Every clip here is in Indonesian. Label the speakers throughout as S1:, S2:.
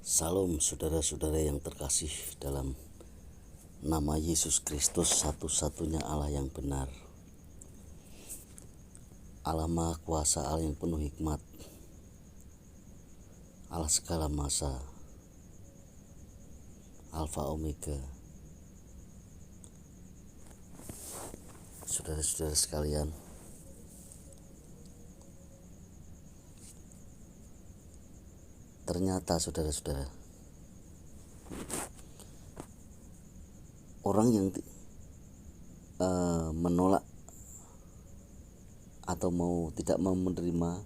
S1: Salam saudara-saudara yang terkasih dalam nama Yesus Kristus, satu-satunya Allah yang benar, Allah Maha Kuasa, Allah yang penuh hikmat, Allah segala masa, Alfa Omega. Saudara-saudara sekalian, ternyata saudara-saudara, orang yang menolak atau tidak mau menerima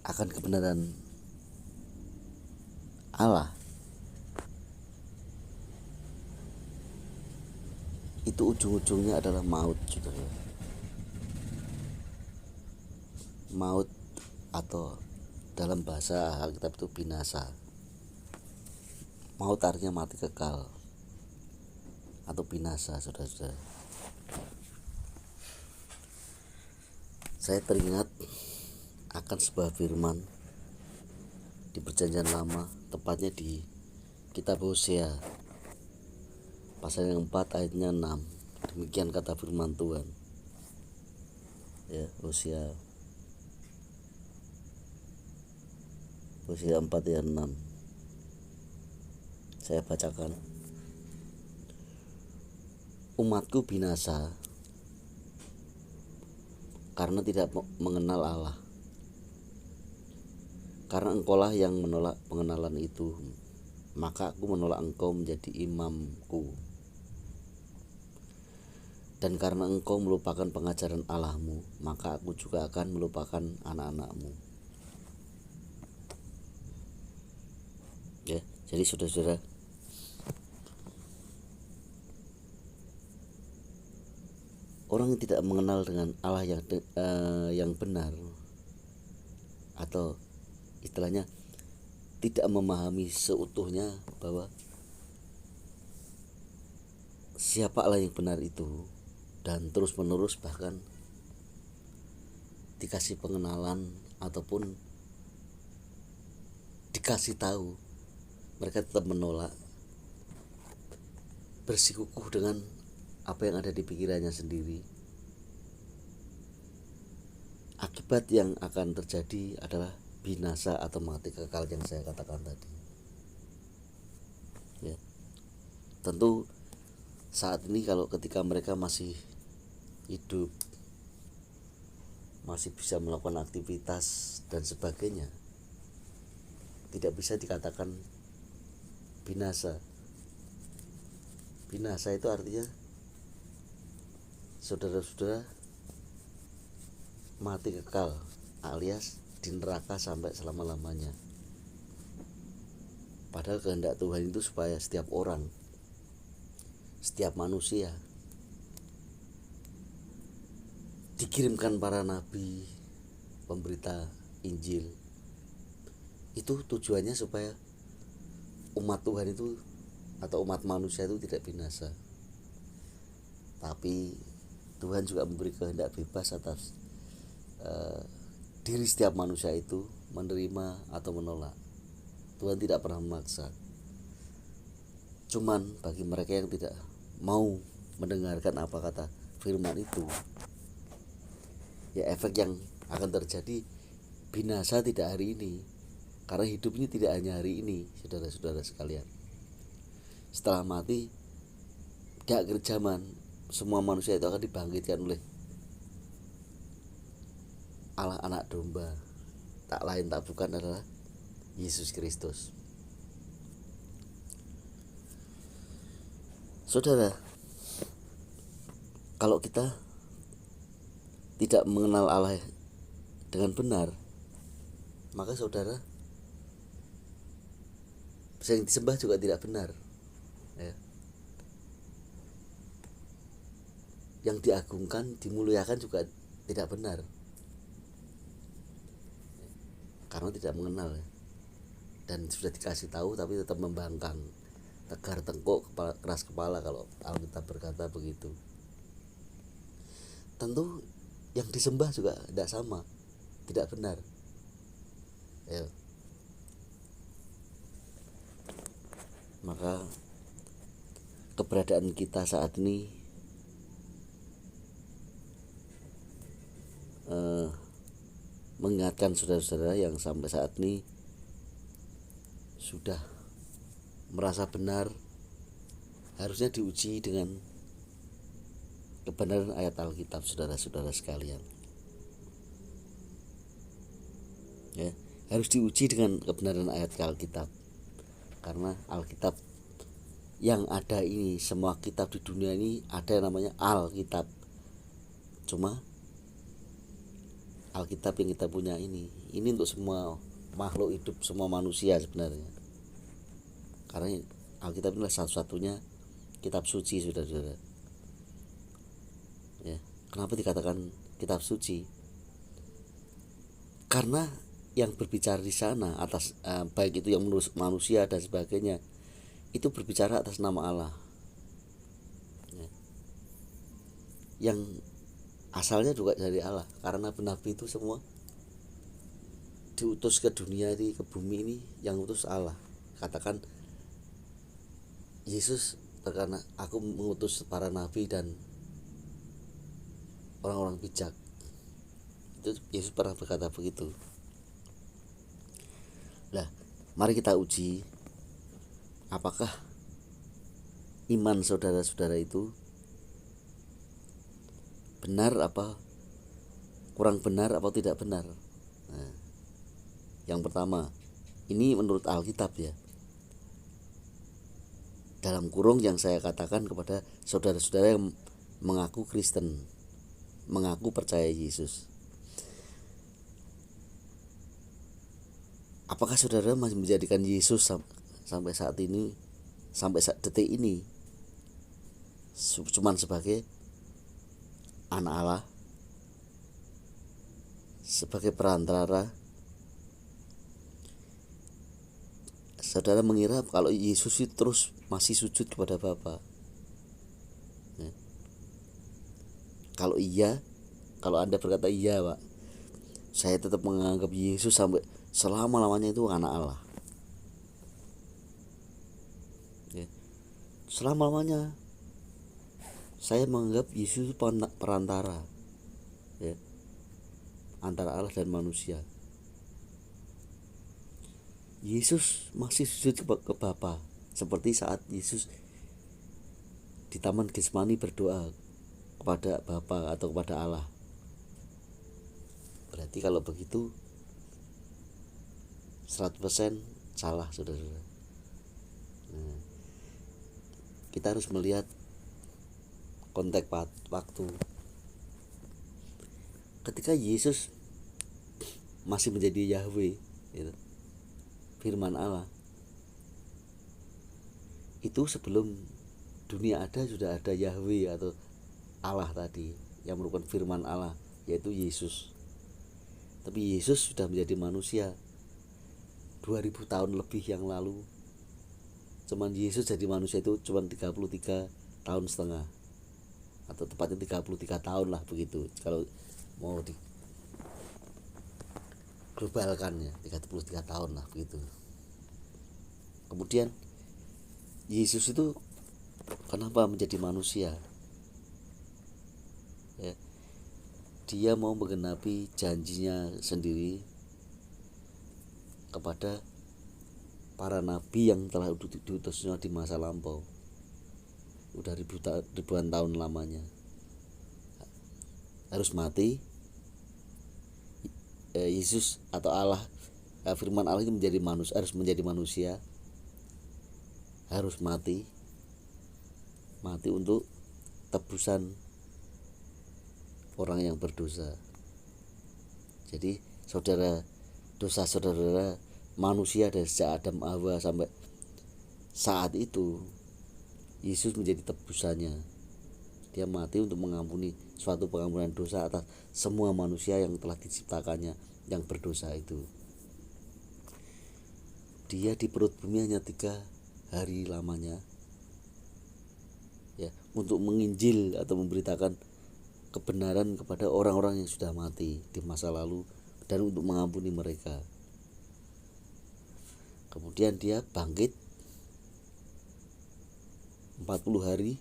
S1: akan kebenaran Allah, itu ujung-ujungnya adalah maut, saudara. Maut atau dalam bahasa Alkitab itu binasa. Maut artinya mati kekal atau binasa, saudara-saudara. Saya teringat akan sebuah firman di Perjanjian Lama, tepatnya di kitab Hosea pasal yang 4 ayatnya 6. Demikian kata firman Tuhan. Ya, Hosea 4 ayat 6. Saya bacakan. Umatku binasa karena tidak mengenal Allah. Karena engkaulah yang menolak pengenalan itu, maka aku menolak engkau menjadi imamku. Dan karena engkau melupakan pengajaran Allahmu, maka aku juga akan melupakan anak-anakmu. Ya, jadi saudara-saudara, orang yang tidak mengenal dengan Allah yang benar, atau istilahnya tidak memahami seutuhnya bahwa siapa Allah yang benar itu, dan terus menerus bahkan dikasih pengenalan ataupun dikasih tahu, mereka tetap menolak, bersikukuh dengan apa yang ada di pikirannya sendiri. Akibat yang akan terjadi adalah binasa atau mati kekal yang saya katakan tadi. Ya, tentu saat ini kalau ketika mereka masih hidup, masih bisa melakukan aktivitas dan sebagainya, tidak bisa dikatakan binasa. Binasa itu artinya saudara-saudara mati kekal, alias di neraka sampai selama-lamanya. Padahal kehendak Tuhan itu supaya setiap orang, setiap manusia dikirimkan para nabi, pemberita Injil. Itu tujuannya supaya umat Tuhan itu atau umat manusia itu tidak binasa. Tapi Tuhan juga memberi kehendak bebas atas diri setiap manusia itu menerima atau menolak. Tuhan tidak pernah memaksa. Cuman bagi mereka yang tidak mau mendengarkan apa kata firman itu, ya efek yang akan terjadi binasa tidak hari ini, karena hidup ini tidak hanya hari ini, saudara-saudara sekalian. Setelah mati, di akhir zaman, semua manusia itu akan dibangkitkan oleh Allah anak domba, tak lain tak bukan adalah Yesus Kristus. Saudara, kalau kita tidak mengenal Allah dengan benar, maka saudara, yang disembah juga tidak benar, ya. Yang diagungkan, dimuliakan juga tidak benar, karena tidak mengenal, ya. Dan sudah dikasih tahu tapi tetap membangkang, tegar tengkuk, keras kepala, kalau Alkitab berkata begitu. Tentu yang disembah juga tidak sama, tidak benar, Ya. Maka keberadaan kita saat ini mengingatkan saudara-saudara yang sampai saat ini sudah merasa benar, harusnya diuji dengan kebenaran ayat Alkitab, saudara-saudara sekalian. Ya, harus diuji dengan kebenaran ayat Alkitab, karena Alkitab yang ada ini, semua kitab di dunia ini ada yang namanya Alkitab. Cuma Alkitab yang kita punya ini untuk semua makhluk hidup, semua manusia sebenarnya. Karena Alkitab inilah satu-satunya kitab suci, saudara-saudara. Ya, kenapa dikatakan kitab suci? Karena yang berbicara di sana atas baik itu yang menurut manusia dan sebagainya, itu berbicara atas nama Allah. Ya. Yang asalnya juga dari Allah, karena nabi itu semua diutus ke dunia ini, ke bumi ini, yang utus Allah. Katakan Yesus, karena aku mengutus para nabi dan orang-orang bijak. Itu Yesus pernah berkata begitu. Lah, mari kita uji apakah iman saudara-saudara itu benar apa kurang benar apa tidak benar. Nah, yang pertama, ini menurut Alkitab ya. Dalam kurung yang saya katakan kepada saudara-saudara yang mengaku Kristen, mengaku percaya Yesus. Apakah saudara masih menjadikan Yesus sampai saat ini, sampai saat detik ini, cuman sebagai anak Allah, sebagai perantara? Saudara mengira kalau Yesus itu terus masih sujud kepada Bapa? Ya. Kalau iya, kalau Anda berkata iya Pak, saya tetap menganggap Yesus sampai selama-lamanya itu anak Allah. Ya. Selama-lamanya saya menganggap Yesus perantara, ya, antara Allah dan manusia. Yesus masih sujud ke Bapa, seperti saat Yesus di Taman Getsemani berdoa kepada Bapa atau kepada Allah. Berarti kalau begitu 100% salah, saudara-saudara. Nah, kita harus melihat konteks waktu. Ketika Yesus masih menjadi Yahweh, gitu, firman Allah, itu sebelum dunia ada sudah ada Yahweh atau Allah tadi yang merupakan firman Allah, yaitu Yesus. Tapi Yesus sudah menjadi manusia 2000 tahun lebih yang lalu. Cuman Yesus jadi manusia itu cuman 33 tahun setengah, atau tepatnya 33 tahun lah begitu, kalau mau di globalkan ya, 33 tahun lah begitu. Kemudian Yesus itu kenapa menjadi manusia? Ya, dia mau menggenapi janjinya sendiri kepada para nabi yang telah diutusnya di masa lampau. Udah ribuan tahun lamanya harus mati. Yesus atau Allah, firman Allah itu harus menjadi manusia, harus mati untuk tebusan orang yang berdosa. Jadi dosa saudara manusia dari sejak Adam Hawa sampai saat itu, Yesus menjadi tebusannya. Dia mati untuk mengampuni suatu pengampunan dosa atas semua manusia yang telah diciptakannya yang berdosa itu. Dia di perut bumi hanya 3 hari lamanya, ya, untuk menginjil atau memberitakan kebenaran kepada orang-orang yang sudah mati di masa lalu dan untuk mengampuni mereka. Kemudian dia bangkit 40 hari,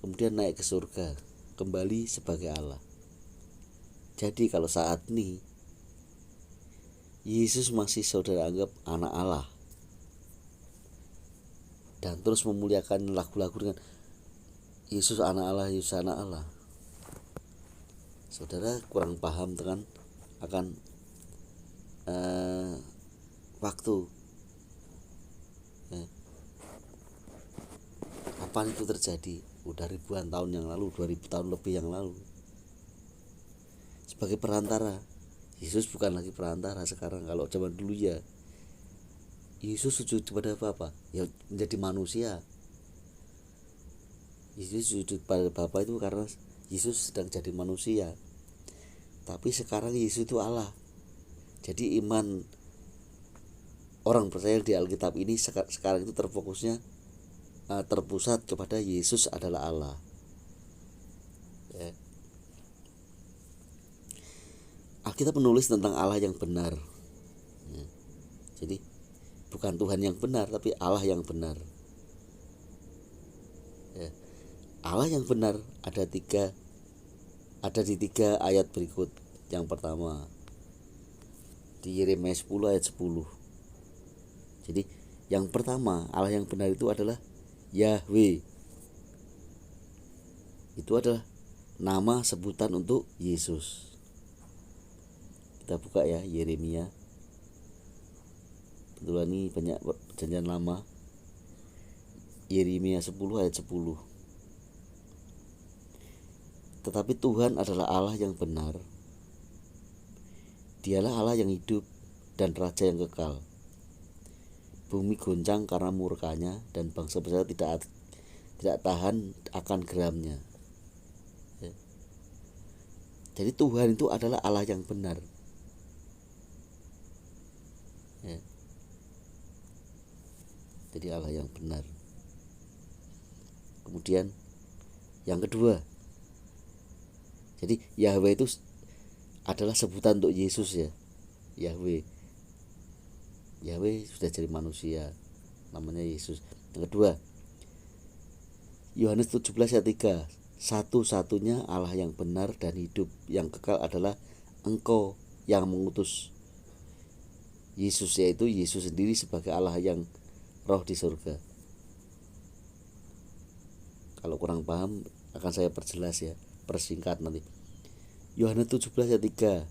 S1: kemudian naik ke surga, kembali sebagai Allah. Jadi kalau saat ini Yesus masih saudara anggap anak Allah, dan terus memuliakan lagu-lagu dengan Yesus anak Allah, Yesus anak Allah, saudara kurang paham akan waktu. Kapan itu terjadi? Udah ribuan tahun yang lalu, 2000 tahun lebih yang lalu. Sebagai perantara, Yesus bukan lagi perantara sekarang. Kalau zaman dulu ya Yesus sujud kepada Bapa, ya menjadi manusia. Yesus sujud pada Bapa itu karena Yesus sedang jadi manusia. Tapi sekarang Yesus itu Allah. Jadi iman orang percaya di Alkitab ini sekarang itu terpusat kepada Yesus adalah Allah. Ya. Alkitab menulis tentang Allah yang benar. Ya. Jadi bukan Tuhan yang benar, tapi Allah yang benar. Ya. Allah yang benar ada di 3 ayat berikut. Yang pertama di Yeremia 10 ayat 10. Jadi yang pertama, Allah yang benar itu adalah Yahweh. Itu adalah nama sebutan untuk Yesus. Kita buka ya Yeremia. Kebetulan ini banyak perjanjian lama. Yeremia 10 ayat 10. Tetapi Tuhan adalah Allah yang benar. Dialah Allah yang hidup dan Raja yang kekal. Bumi goncang karena murkanya, dan bangsa-bangsa tidak tahan akan geramnya. Ya. Jadi Tuhan itu adalah Allah yang benar. Ya. Jadi Allah yang benar. Kemudian yang kedua, jadi Yahweh itu adalah sebutan untuk Yesus ya. Yahweh sudah jadi manusia, namanya Yesus. Yang kedua, Yohanes 17 ayat 3, satu-satunya Allah yang benar dan hidup yang kekal adalah Engkau yang mengutus Yesus, yaitu Yesus sendiri sebagai Allah yang roh di surga. Kalau kurang paham akan saya perjelas ya, persingkat nanti. Yohanes 17 ayat 3,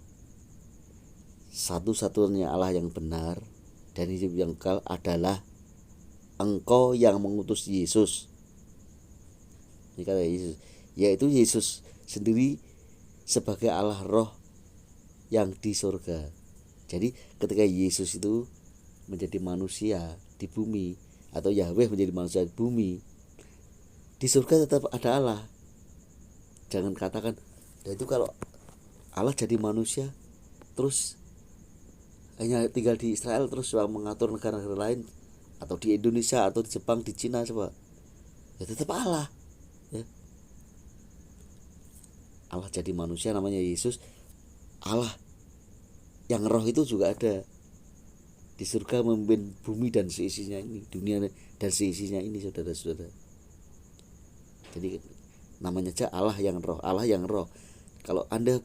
S1: satu-satunya Allah yang benar dan hidup yang kekal adalah Engkau yang mengutus Yesus. Ini kata Yesus, yaitu Yesus sendiri sebagai Allah roh yang di surga. Jadi ketika Yesus itu menjadi manusia di bumi, atau Yahweh menjadi manusia di bumi, di surga tetap ada Allah. Jangan katakan, dan itu kalau Allah jadi manusia terus hanya tinggal di Israel terus mengatur negara-negara lain, atau di Indonesia atau di Jepang, di Cina, coba ya tetap Allah ya. Allah jadi manusia namanya Yesus. Allah yang roh itu juga ada di surga memimpin bumi dan seisinya ini, dunia dan seisinya ini, saudara-saudara. Jadi namanya aja Allah yang roh, Allah yang roh. Kalau Anda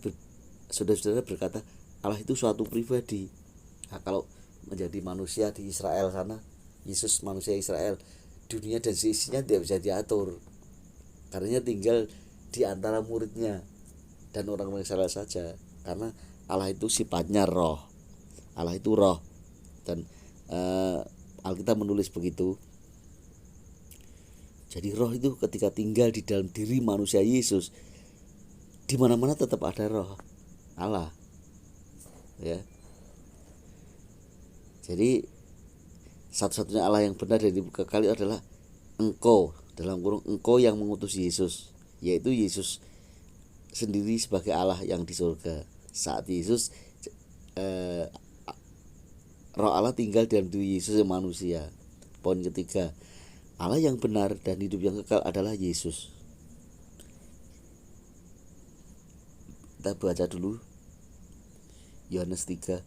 S1: saudara-saudara berkata Allah itu suatu pribadi, nah, kalau menjadi manusia di Israel sana, Yesus manusia Israel, dunia dan seisinya tidak bisa diatur, karena tinggal di antara muridnya dan orang-orang Israel saja. Karena Allah itu sifatnya roh, Allah itu roh, dan Alkitab menulis begitu. Jadi roh itu ketika tinggal di dalam diri manusia Yesus, di mana-mana tetap ada roh Allah ya. Jadi satu-satunya Allah yang benar dan kekal adalah Engkau, dalam kurung Engkau yang mengutus Yesus, yaitu Yesus sendiri sebagai Allah yang di surga. Saat Yesus roh Allah tinggal dalam diri Yesus yang manusia. Poin ketiga, Allah yang benar dan hidup yang kekal adalah Yesus. Kita baca dulu Yohanes 3.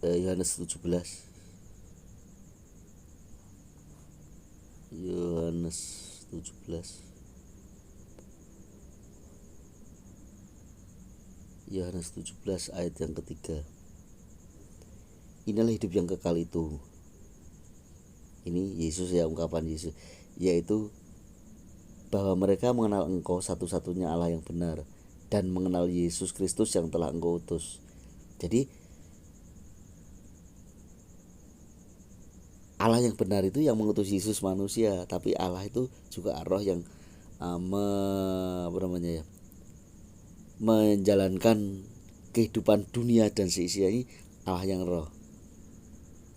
S1: Yohanes 17. Yohanes 17. Yohanes 17 ayat yang ketiga. Inilah hidup yang kekal itu. Ini Yesus ya, ungkapan Yesus, yaitu bahwa mereka mengenal Engkau satu-satunya Allah yang benar dan mengenal Yesus Kristus yang telah Engkau utus. Jadi Allah yang benar itu yang mengutus Yesus manusia, tapi Allah itu juga roh yang menjalankan kehidupan dunia dan seisinya. Ini Allah yang roh.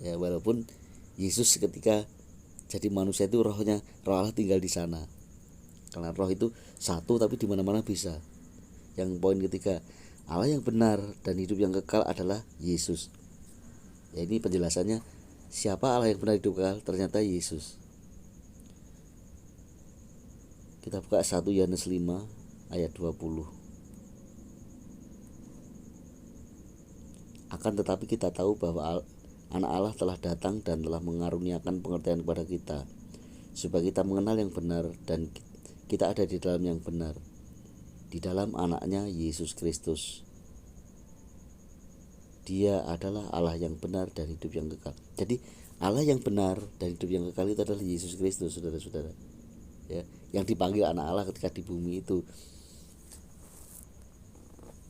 S1: Ya, walaupun Yesus ketika jadi manusia itu roh Allah tinggal di sana. Karena roh itu satu tapi di mana-mana bisa. Yang poin ketiga, Allah yang benar dan hidup yang kekal adalah Yesus. Ya, ini penjelasannya. Siapa Allah yang benar hidup kekal? Ternyata Yesus. Kita buka 1 Yohanes 5 ayat 20. Akan tetapi kita tahu bahwa Anak Allah telah datang dan telah mengaruniakan pengertian kepada kita, supaya kita mengenal yang benar dan kita ada di dalam yang benar, di dalam Anaknya Yesus Kristus. Dia adalah Allah yang benar dan hidup yang kekal. Jadi Allah yang benar dan hidup yang kekal itu adalah Yesus Kristus, saudara-saudara. Ya, yang dipanggil anak Allah ketika di bumi itu.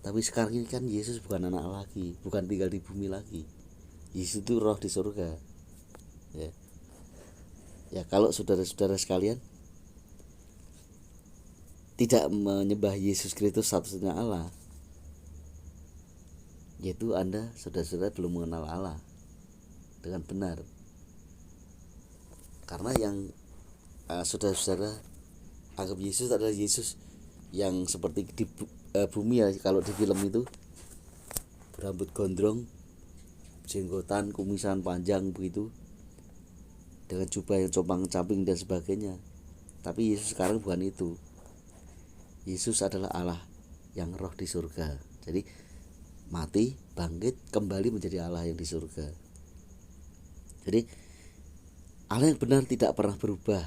S1: Tapi sekarang ini kan Yesus bukan anak Allah lagi, bukan tinggal di bumi lagi. Yesus itu roh di surga. Ya. Ya, kalau saudara-saudara sekalian tidak menyembah Yesus Kristus satu-satunya Allah, yaitu Anda, saudara-saudara, belum mengenal Allah dengan benar. Karena yang saudara-saudara anggap Yesus adalah Yesus yang seperti di bumi ya, kalau di film itu berambut gondrong, jenggotan, kumisan panjang begitu, dengan jubah yang compang-camping dan sebagainya. Tapi Yesus sekarang bukan itu. Yesus adalah Allah yang roh di surga. Jadi mati, bangkit, kembali menjadi Allah yang di surga. Jadi Allah yang benar tidak pernah berubah,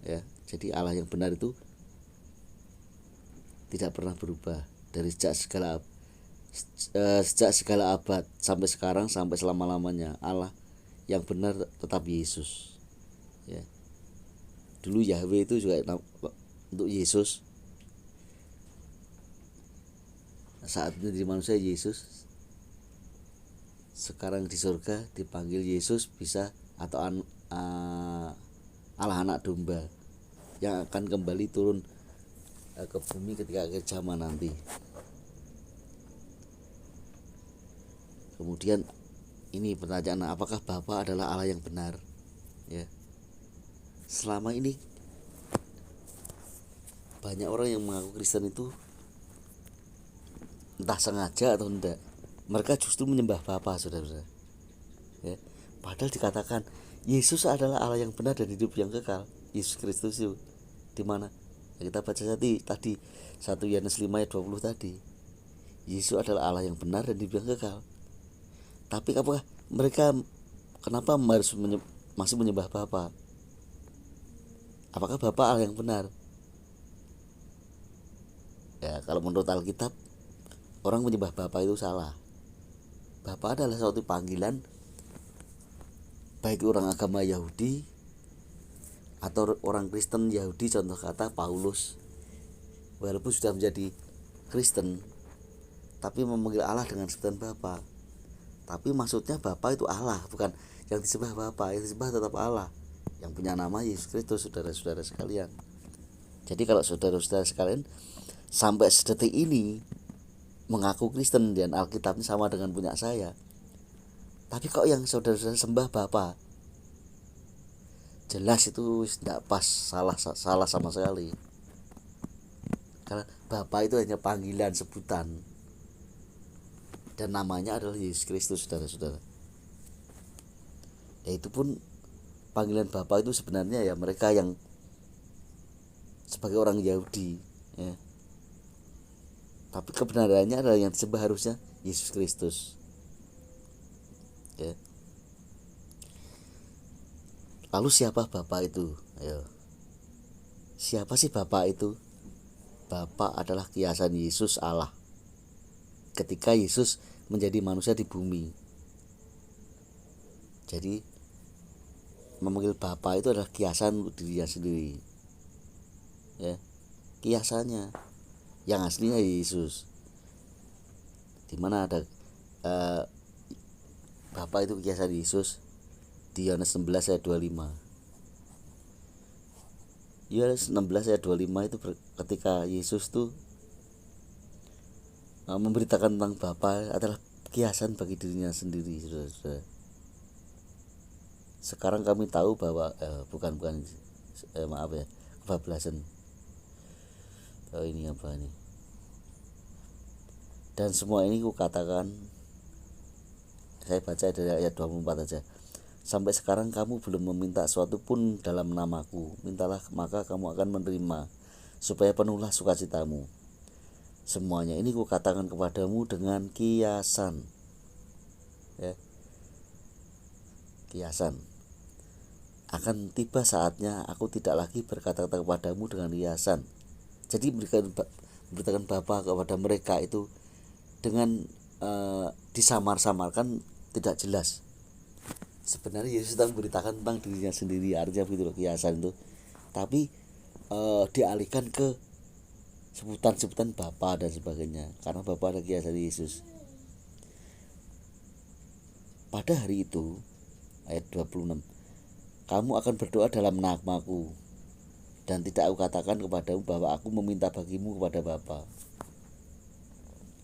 S1: ya. Jadi Allah yang benar itu tidak pernah berubah dari sejak segala abad sampai sekarang, sampai selama-lamanya. Allah yang benar tetap Yesus, ya. Dulu Yahweh itu juga untuk Yesus. Saat menjadi manusia Yesus, sekarang di surga dipanggil Yesus bisa, atau Allah anak domba yang akan kembali turun ke bumi ketika akhir zaman nanti. Kemudian ini pertanyaan, apakah Bapa adalah Allah yang benar? Ya. Selama ini banyak orang yang mengaku Kristen itu, entah sengaja atau tidak, mereka justru menyembah Bapa, saudara-saudara. Ya. Padahal dikatakan Yesus adalah Allah yang benar dan hidup yang kekal. Yesus Kristus itu di mana? Ya, kita baca tadi 1 Yohanes 5 ayat 20 tadi. Yesus adalah Allah yang benar dan hidup yang kekal. Tapi apakah mereka kenapa harus masih menyembah Bapa? Apakah Bapa Allah yang benar? Ya, kalau menurut Alkitab, orang menyembah Bapa itu salah. Bapa adalah suatu panggilan baik orang agama Yahudi atau orang Kristen Yahudi. Contoh kata Paulus, walaupun sudah menjadi Kristen, tapi memanggil Allah dengan sebutan Bapa. Tapi maksudnya Bapa itu Allah, bukan yang disembah Bapa, yang disembah tetap Allah yang punya nama Yesus Kristus, saudara-saudara sekalian. Jadi kalau saudara-saudara sekalian sampai sedetik ini mengaku Kristen dan Alkitabnya sama dengan punya saya, tapi kok yang saudara-saudara sembah Bapa, jelas itu tidak pas, salah sama sekali. Karena Bapa itu hanya panggilan, sebutan, dan namanya adalah Yesus Kristus, saudara-saudara. Ya, itu pun panggilan Bapa itu sebenarnya ya mereka yang sebagai orang Yahudi, ya. Tapi kebenarannya adalah yang disembah harusnya Yesus Kristus. ya. Lalu siapa Bapa itu? Ayo. Siapa sih Bapa itu? Bapa adalah kiasan Yesus Allah. Ketika Yesus menjadi manusia di bumi. Jadi memanggil Bapa itu adalah kiasan dirinya sendiri. Ya. Kiasannya yang aslinya Yesus. Di mana ada Bapa itu kiasan Yesus di Yohanes 16 ayat 25. Yohanes 16 ayat 25 itu ketika Yesus tuh memberitakan tentang Bapa adalah kiasan bagi dirinya sendiri, saudara-saudara. Sekarang kami tahu bahwa maaf ya, kebablasan. Ini apa ini? Dan semua ini kukatakan, saya baca dari ayat 24 aja. Sampai sekarang kamu belum meminta sesuatu pun dalam namaku. Mintalah maka kamu akan menerima, supaya penuhlah sukacitamu. Semuanya ini kukatakan kepadamu dengan kiasan. Ya. Kiasan. Akan tiba saatnya aku tidak lagi berkata-kata kepadamu dengan kiasan. Jadi memberitakan Bapa kepada mereka itu dengan disamar-samarkan, tidak jelas. Sebenarnya Yesus sedang memberitakan tentang dirinya sendiri, artinya begitu loh, kiasan itu. Tapi dialihkan ke sebutan-sebutan Bapa dan sebagainya, karena Bapa adalah kiasan Yesus. Pada hari itu, ayat 26, kamu akan berdoa dalam namaku, dan tidak aku katakan kepadamu bahwa aku meminta bagimu kepada Bapa.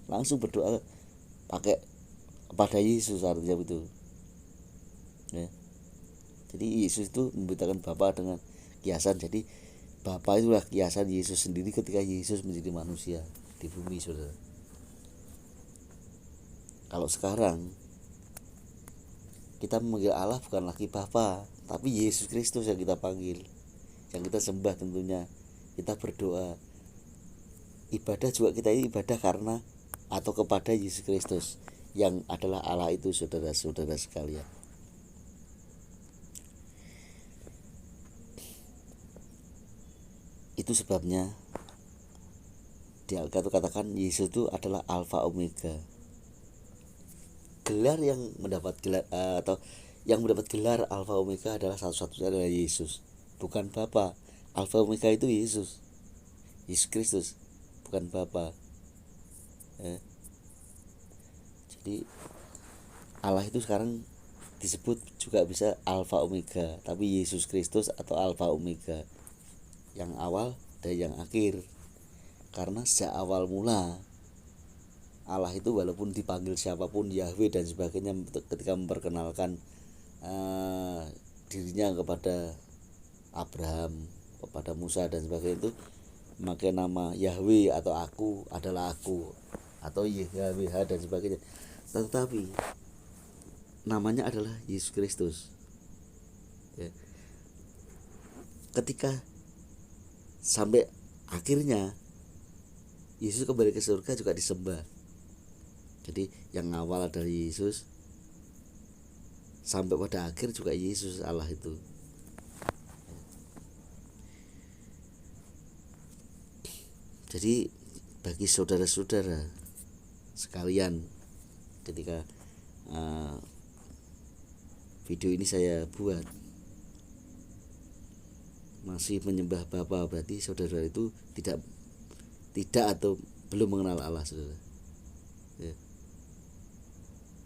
S1: Langsung berdoa pakai kepada Yesus, artinya begitu. Ya. Jadi Yesus itu memberitakan Bapa dengan kiasan. Jadi Bapa itulah kiasan Yesus sendiri ketika Yesus menjadi manusia di bumi, saudara. Kalau sekarang kita memanggil Allah bukan lagi Bapa, tapi Yesus Kristus yang kita panggil, yang kita sembah tentunya. Kita berdoa. Ibadah juga kita ini ibadah karena atau kepada Yesus Kristus yang adalah Allah itu, saudara-saudara sekalian. Itu sebabnya di Alkitab katakan Yesus itu adalah Alfa Omega. Gelar yang mendapat gelar atau yang mendapat gelar Alfa Omega adalah satu-satunya adalah Yesus, bukan Bapa. Alfa Omega itu Yesus Kristus, bukan Bapa. Jadi Allah itu sekarang disebut juga bisa Alfa Omega, tapi Yesus Kristus atau Alfa Omega, yang awal dan yang akhir. Karena sejak awal mula Allah itu walaupun dipanggil siapapun, Yahweh dan sebagainya, ketika memperkenalkan dirinya kepada Abraham, kepada Musa dan sebagainya, itu memakai nama Yahweh atau aku adalah aku atau Yahweh dan sebagainya. Tetapi namanya adalah Yesus Kristus. Ya. Ketika sampai akhirnya Yesus kembali ke surga juga disembah. Jadi yang awal adalah Yesus, sampai pada akhir juga Yesus Allah itu. Jadi bagi saudara-saudara sekalian, ketika video ini saya buat, masih menyembah Bapa, berarti saudara itu tidak atau belum mengenal Allah, saudara. Ya.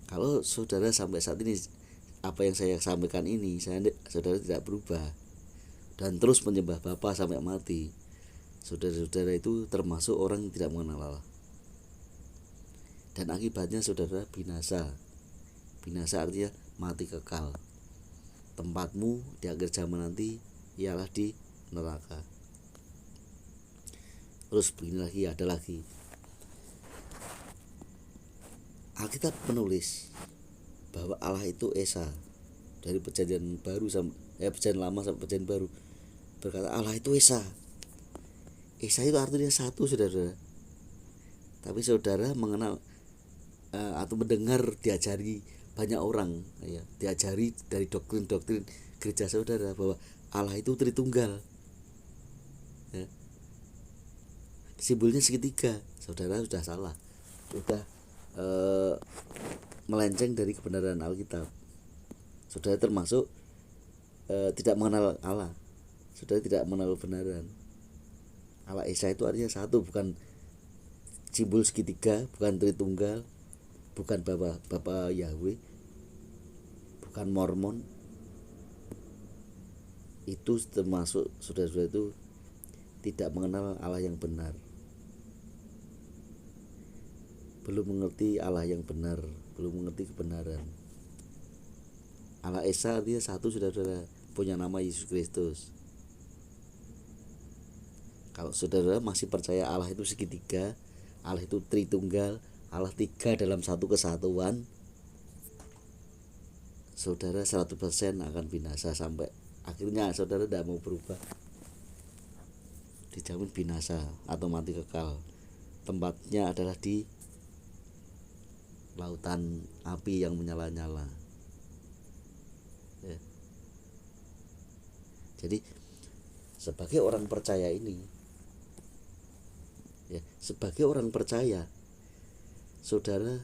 S1: Kalau saudara sampai saat ini apa yang saya sampaikan ini, saudara tidak berubah dan terus menyembah Bapa sampai mati, saudara-saudara itu termasuk orang yang tidak mengenal Allah. Dan akibatnya saudara binasa. Binasa artinya mati kekal. Tempatmu di akhir zaman nanti ialah di neraka. Terus begini lagi, ada lagi. Alkitab menulis bahwa Allah itu Esa. Dari perjanjian baru sampai perjanjian lama sampai perjanjian baru, berkata Allah itu Esa. Esa itu artinya satu, saudara. Tapi saudara mengenal atau mendengar, diajari banyak orang ya diajari dari doktrin-doktrin gereja saudara bahwa Allah itu Tritunggal ya. Simbolnya segitiga, saudara sudah salah, sudah melenceng dari kebenaran Alkitab. Saudara termasuk tidak mengenal Allah, saudara tidak mengenal kebenaran. Allah Esa itu artinya satu, bukan simbol segitiga, bukan Tritunggal, bukan Bapa Yahweh, bukan Mormon. Itu termasuk saudara-saudara itu tidak mengenal Allah yang benar, belum mengerti Allah yang benar, belum mengerti kebenaran. Allah Esa artinya satu, saudara-saudara, punya nama Yesus Kristus. Kalau saudara masih percaya Allah itu segitiga, Allah itu Tritunggal, Allah tiga dalam satu kesatuan, saudara 100% akan binasa sampai akhirnya saudara tidak mau berubah, dijamin binasa atau mati kekal. Tempatnya adalah di lautan api yang menyala-nyala ya. Jadi sebagai orang percaya ini ya, sebagai orang percaya saudara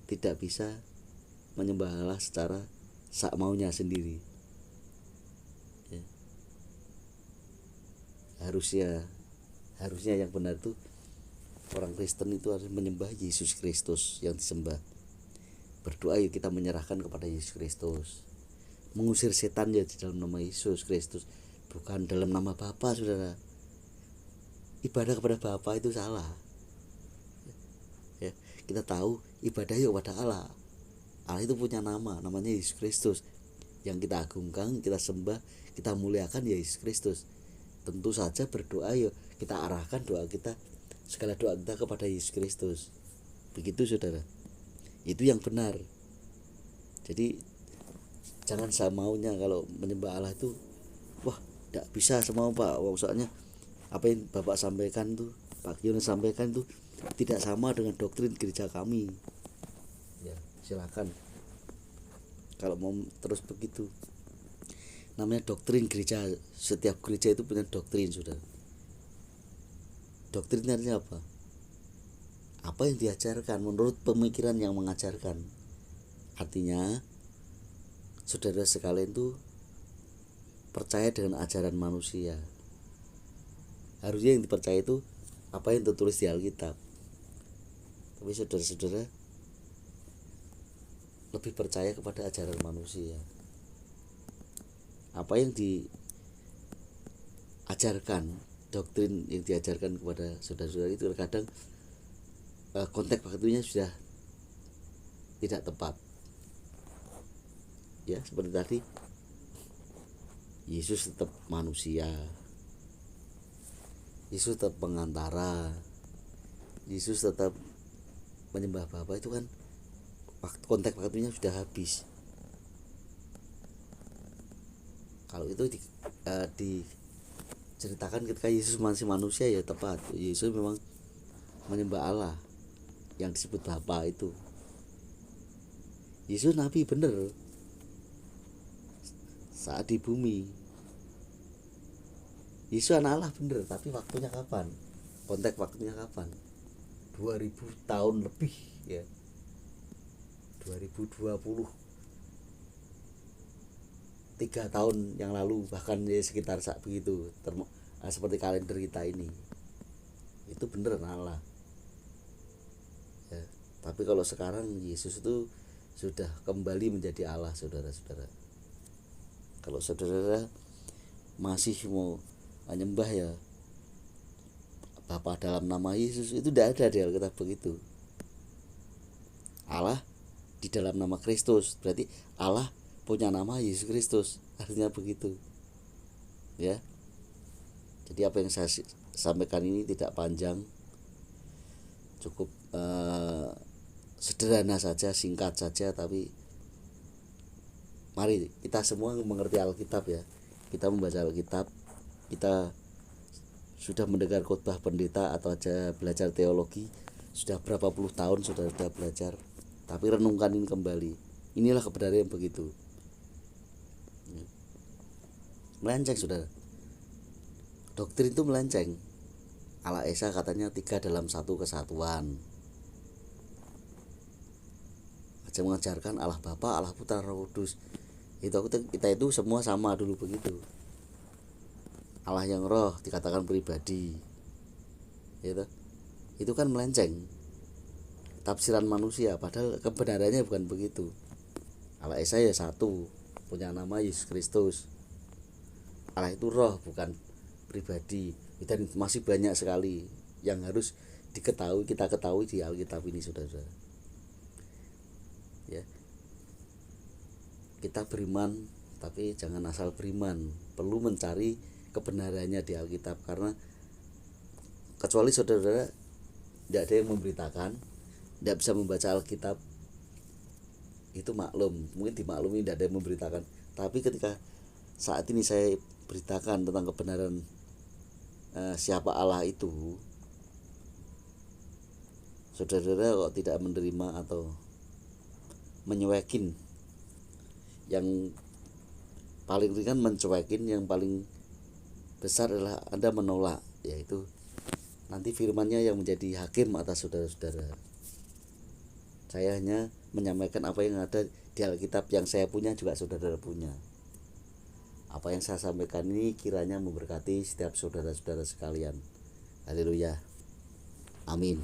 S1: tidak bisa menyembah Allah secara sak maunya sendiri ya. Harusnya yang benar itu orang Kristen itu harus menyembah Yesus Kristus yang disembah. Berdoa yuk kita menyerahkan kepada Yesus Kristus, mengusir setan ya di dalam nama Yesus Kristus, bukan dalam nama Bapa. Saudara, ibadah kepada Bapa itu salah ya. Kita tahu ibadah yuk kepada Allah. Allah itu punya nama, namanya Yesus Kristus, yang kita agungkan, kita sembah, kita muliakan ya Yesus Kristus. Tentu saja berdoa yuk kita arahkan doa kita, segala doa kita kepada Yesus Kristus. Begitu saudara, itu yang benar. Jadi jangan semaunya. Kalau menyembah Allah itu wah tidak bisa semau Pak, soalnya apa yang Bapak sampaikan tuh, Pak Yones sampaikan tuh tidak sama dengan doktrin gereja kami ya. Silakan kalau mau terus begitu. Namanya doktrin gereja, setiap gereja itu punya doktrin saudara. Doktrinnya apa? Apa yang diajarkan menurut pemikiran yang mengajarkan. Artinya saudara sekalian itu percaya dengan ajaran manusia. Harusnya yang dipercaya itu apa yang tertulis di Alkitab. Tapi saudara-saudara lebih percaya kepada ajaran manusia. Apa yang diajarkan, doktrin yang diajarkan kepada saudara-saudara itu kadang konteks waktunya sudah tidak tepat ya. Seperti tadi, Yesus tetap manusia, Yesus tetap pengantara, Yesus tetap menyembah Bapa, itu kan konteks waktunya sudah habis. Kalau itu diceritakan ketika Yesus masih manusia ya tepat. Yesus memang menyembah Allah yang disebut Bapa itu. Yesus nabi bener saat di bumi. Yesus anak Allah bener, tapi waktunya kapan? Konteks waktunya kapan? 2000 tahun lebih ya. 2020, 3 tahun yang lalu, bahkan ya sekitar saat begitu, seperti kalender kita ini, itu bener Allah ya. Tapi kalau sekarang Yesus itu sudah kembali menjadi Allah, saudara-saudara. Kalau saudara masih mau menyembah ya Bapa dalam nama Yesus, itu tidak ada di Alkitab begitu. Allah di dalam nama Kristus, berarti Allah punya nama Yesus Kristus, artinya begitu ya. Jadi apa yang saya sampaikan ini tidak panjang, cukup sederhana saja, singkat saja, tapi mari kita semua mengerti Alkitab ya. Kita membaca Alkitab, kita sudah mendengar khotbah pendeta atau aja belajar teologi, sudah berapa puluh tahun sudah belajar, tapi renungkan ini kembali. Inilah kebenaran yang begitu. Melenceng saudara, doktrin itu melenceng. Allah Esa katanya 3 dalam 1 kesatuan. Aja mengajarkan Allah Bapa, Allah Putra, Roh Kudus. Kita itu semua sama dulu begitu. Allah yang roh dikatakan pribadi, gitu. Itu kan melenceng, tafsiran manusia, padahal kebenarannya bukan begitu. Allah Esa ya satu, punya nama Yesus Kristus. Allah itu roh, bukan pribadi. Dan masih banyak sekali yang harus diketahui, kita ketahui di Alkitab ini, saudara. Ya, kita beriman, tapi jangan asal beriman, perlu mencari kebenarannya di Alkitab, karena kecuali saudara tidak ada yang memberitakan, tidak bisa membaca Alkitab, itu maklum, mungkin dimaklumi tidak ada yang memberitakan. Tapi ketika saat ini saya beritakan tentang kebenaran siapa Allah itu, saudara kok tidak menerima atau mencuekin, yang paling ringan mencuekin, yang paling besar adalah Anda menolak, yaitu nanti firman-Nya yang menjadi hakim atas saudara-saudara. Saya hanya menyampaikan apa yang ada di Alkitab, yang saya punya juga saudara punya. Apa yang saya sampaikan ini kiranya memberkati setiap saudara-saudara sekalian. Haleluya. Amin.